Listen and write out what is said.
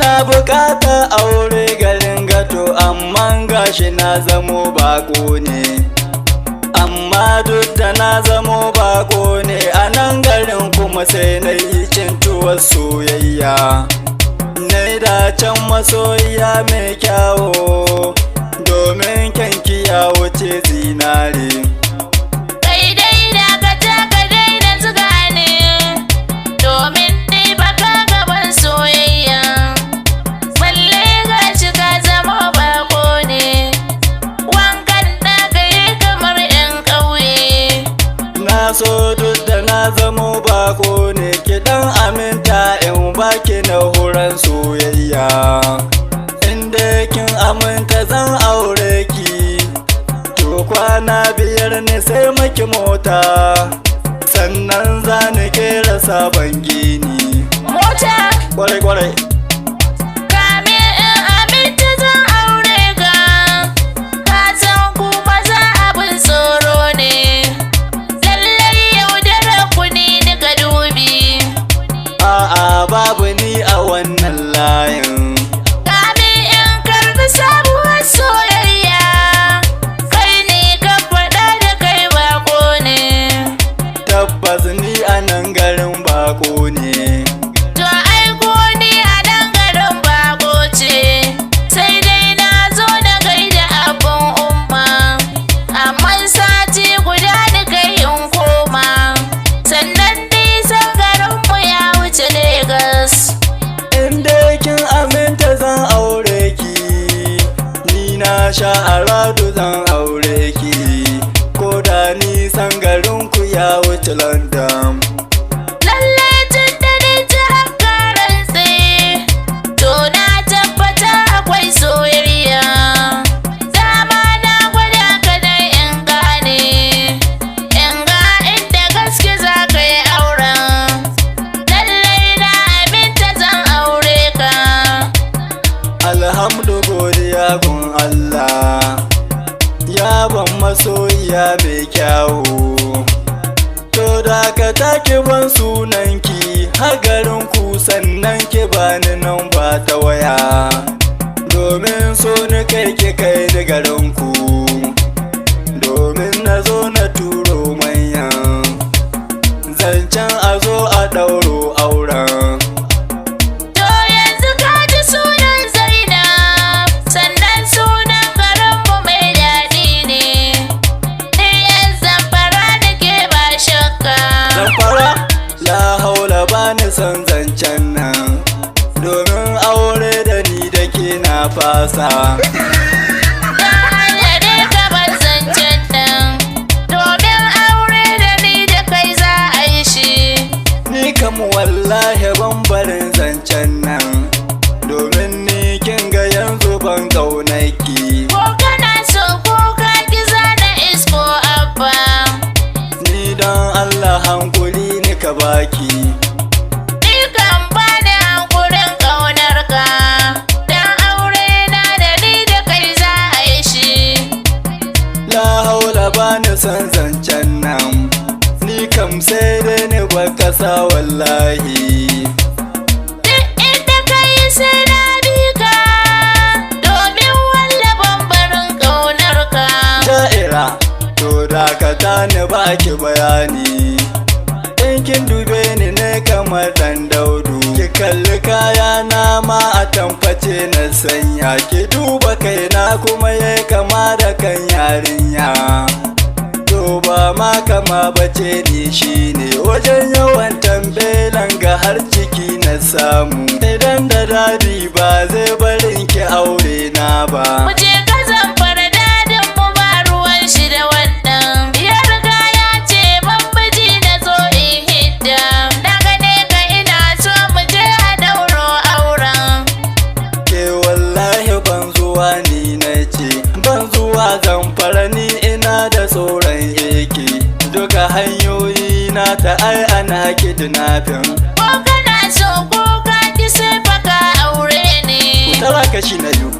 ina bukata aure garin gato amma gashi na zamo bako ne. Amma duk da na zamo bako ne a nan garin kuma sai na yi cintuwar soyayya. Nai da can masoyiya mai kyawo domin kyanki ya wuce zinare. Kai dai da ka taka daina zuga ne domin ni baka gaban soyayya. Balle gashi ka zama bako ne, wankan da ka yi kamar 'yan ƙauye. Na so duk da na zamo bako ne ki dan aminta in baki na horon soyayya. Inda kin aminta zan aure ki, to kwana 5 ne sai maki mota, sannan za ni kera sabon gini. Mota? Kwarai kwarai. Kamin in aminta zan aure ka, ka san kuma za abin tsoro ne. Lallai yaudarar ku ne nika dubi. A'a babu ni a wannan layin. Kamin in karbi sabuwar soyayya, kai ne ka faɗa da kai bako ne. Tabbas ni a nan garin bako ne. To aiko ni a nan garin bako ce, sai dai na zo na gaida abin umma. Amma sati guda da kai in koma, sannan nisan garinmu ya wuce Legas. Inda kin aminta zan aure ki, ni na sha aradu zan aure ki, ko da nisan garinku ya wuce London. Lalle tun da ni ji hankaran tsaye, to na tabbata akwai soyayya. Dama na gwada ka dai in gane, in ga inda gaske za ka yi auren. Lallai na aminta zan aure ka. Alhamdu godiya gun Allah, ya ban masoyiya mai kyawu. To da ka take ban sunanki har garin ku, sannan ki bani nan ba ta waya, domin so ni kai ki kai ni garin ku, domin na zo na turo manyan zancen a zo a ɗauro auren. To yanzu ka ji sunan Zainab, sannan sunan garinmu mai daɗi ne. Ni 'yan Zamfara nake ba shakka. Zamfara la haula bani son zancen nan, domin aure da ni da ke na fasa. Don hanya ne ka bar zancen nan, domin aure da ni da kai za a yi shi. Ni kam wallahi ban barin zancen nan, domin ni kin ga yanzu ban ƙaunaki. Ko kana so ko ka ki zana isko abba. Ni don Allah hankuli ni ka baki. Ni kan bani hankulin ƙaunar ka, don aure na da ni da kai za a yi shi. La haula bani son zancen nan, ni kam sai dai ni kasa wallahi. Duk inda ka yi sai na bi ka, domin wallaban barin ƙaunar ka. Da'ira, to dakata ni baki bayani. In kin dube ni ne kamar dan daudu, ki kalli kaya na ma a tamface na sanya, ki duba kaina kuma ya kama da kan yarinya. To ba ma kama bace ni shine wajen yawan tambelan ga har ciki na samu. Idan da dadi ba zai barin ki aure na ba. Mu je ka Zamfara, dadin mu ba ruwan shi da wannan. Ya riga ya ce ban miji na zo in hidda. Na gane ka ina so mu je a dauro auren. Ke wallahi ban zuwa ni na ce, ban zuwa Zamfara ni ina da tsoron eke. Duka hanyoyi na ta ai ana kidnapping. Ko kana so ko ka ki sai fa ka aure ne. Ku tara kashi na biyu.